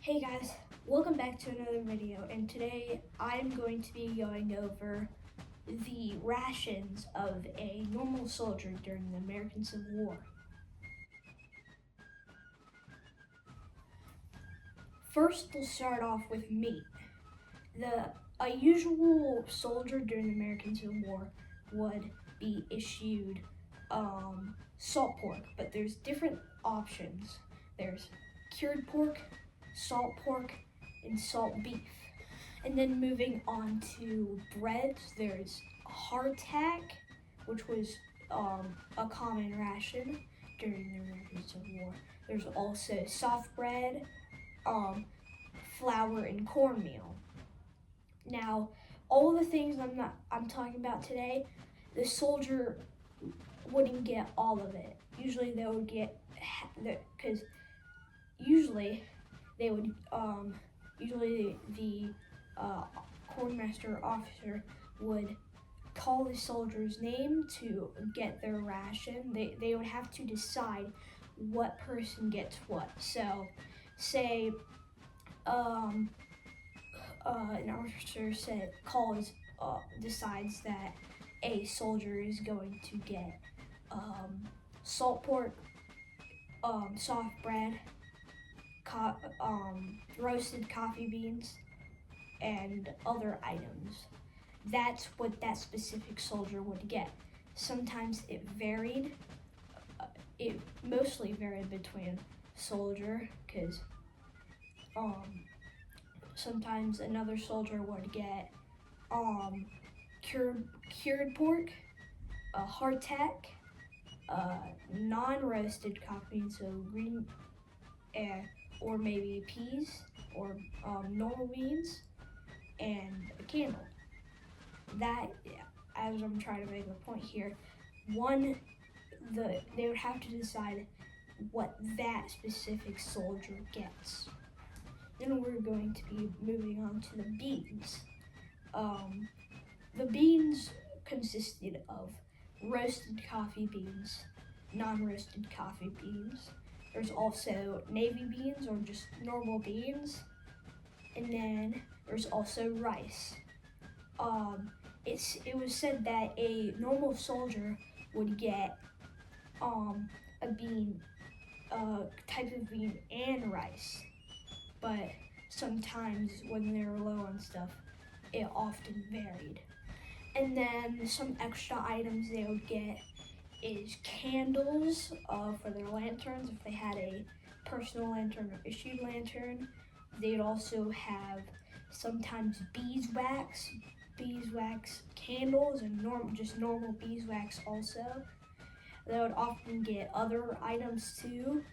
Hey guys, welcome back to another video, and today I'm going to be going over the rations of a normal soldier during the American Civil War. First, we'll start off with meat. A usual soldier during the American Civil War would be issued salt pork, but there's different options. There's cured pork, salt pork, and salt beef. And then moving on to breads, there's hardtack, which was a common ration during the American Civil War. There's also soft bread, flour, and cornmeal. Now, all the things I'm talking about today, the soldier wouldn't get all of it. Usually they would get because usually they would usually the quartermaster officer would call the soldier's name to get their ration. They would have to decide what person gets what. So say an officer decides that a soldier is going to get salt pork, soft bread, roasted coffee beans, and other items. That's what that specific soldier would get. Sometimes it varied. It mostly varied between soldier, because sometimes another soldier would get cured pork, hardtack, non-roasted coffee beans, so green, or maybe peas, or normal beans, and a candle. That, as I'm trying to make a point here, they would have to decide what that specific soldier gets. Then we're going to be moving on to the beans. The beans consisted of roasted coffee beans, non-roasted coffee beans. There's also navy beans, or just normal beans. And then there's also rice. It was said that a normal soldier would get a bean, type of bean and rice. But sometimes when they were low on stuff, it often varied. And then some extra items they would get is candles for their lanterns. If they had a personal lantern or issued lantern, they'd also have sometimes beeswax candles, and normal beeswax also. They would often get other items too.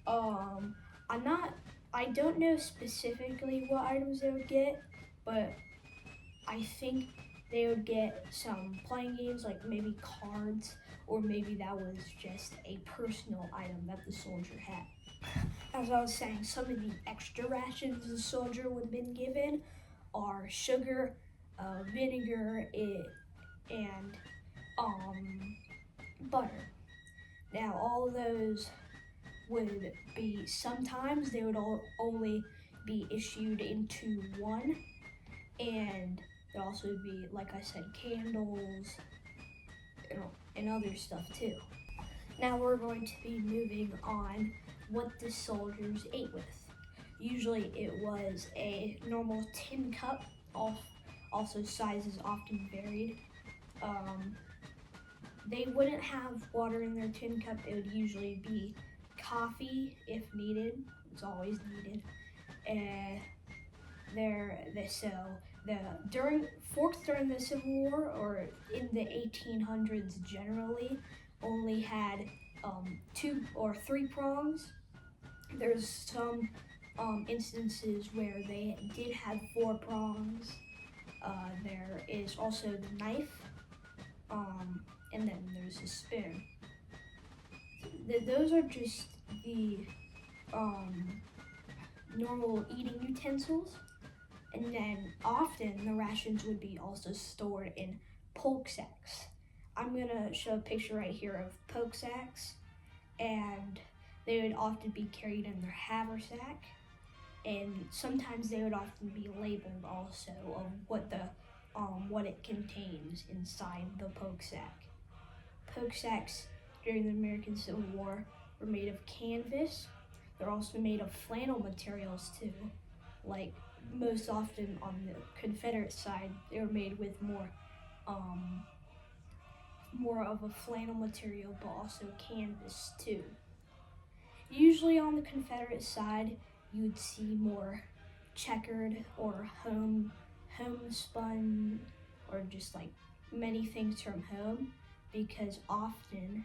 I don't know specifically what items they would get, but I think they would get some playing games, like maybe cards, or maybe that was just a personal item that the soldier had. As I was saying, some of the extra rations the soldier would have been given are sugar, vinegar, and butter. Now, all of those would be, sometimes they would only be issued into one, and there'd also be, like I said, candles and other stuff too. Now we're going to be moving on what the soldiers ate with. Usually it was a normal tin cup, also sizes often varied. They wouldn't have water in their tin cup. It would usually be coffee if needed. It's always needed. Forks during the Civil War, or in the 1800s generally, only had 2 or 3 prongs. There's some instances where they did have 4 prongs. There is also the knife, and then there's a spoon. Those are just the normal eating utensils. And then often the rations would be also stored in poke sacks. I'm gonna show a picture right here of poke sacks, and they would often be carried in their haversack. and sometimes they would often be labeled also of what it contains inside the poke sack. Poke sacks during the American Civil War were made of canvas. They're also made of flannel materials too. Like most often on the Confederate side, they were made with more of a flannel material, but also canvas too. Usually on the Confederate side, you would see more checkered or homespun, or just like many things from home, because often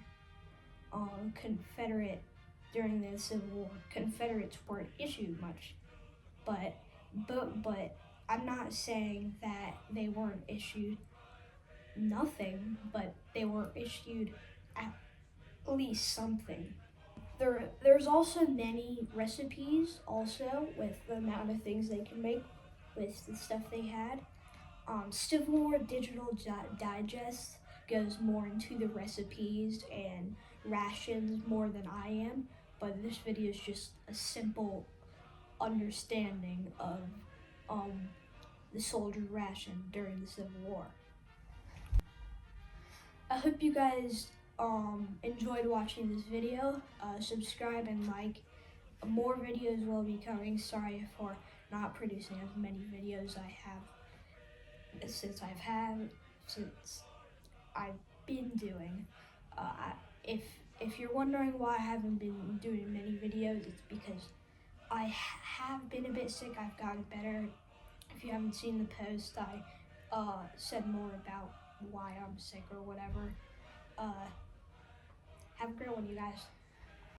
during the Civil War, Confederates weren't issued much. But I'm not saying that they weren't issued nothing, but they were issued at least something. There's also many recipes also with the amount of things they can make with the stuff they had. Civil War Digital Digest goes more into the recipes and rations more than I am, but this video is just a simple understanding of the soldier ration during the Civil War. I hope you guys enjoyed watching this video. Subscribe and like. More videos will be coming. Sorry for not producing as many videos I have since I've been doing. If you're wondering why I haven't been doing many videos, it's because I have been a bit sick. I've gotten better. If you haven't seen the post, I said more about why I'm sick or whatever. Have a great one, you guys.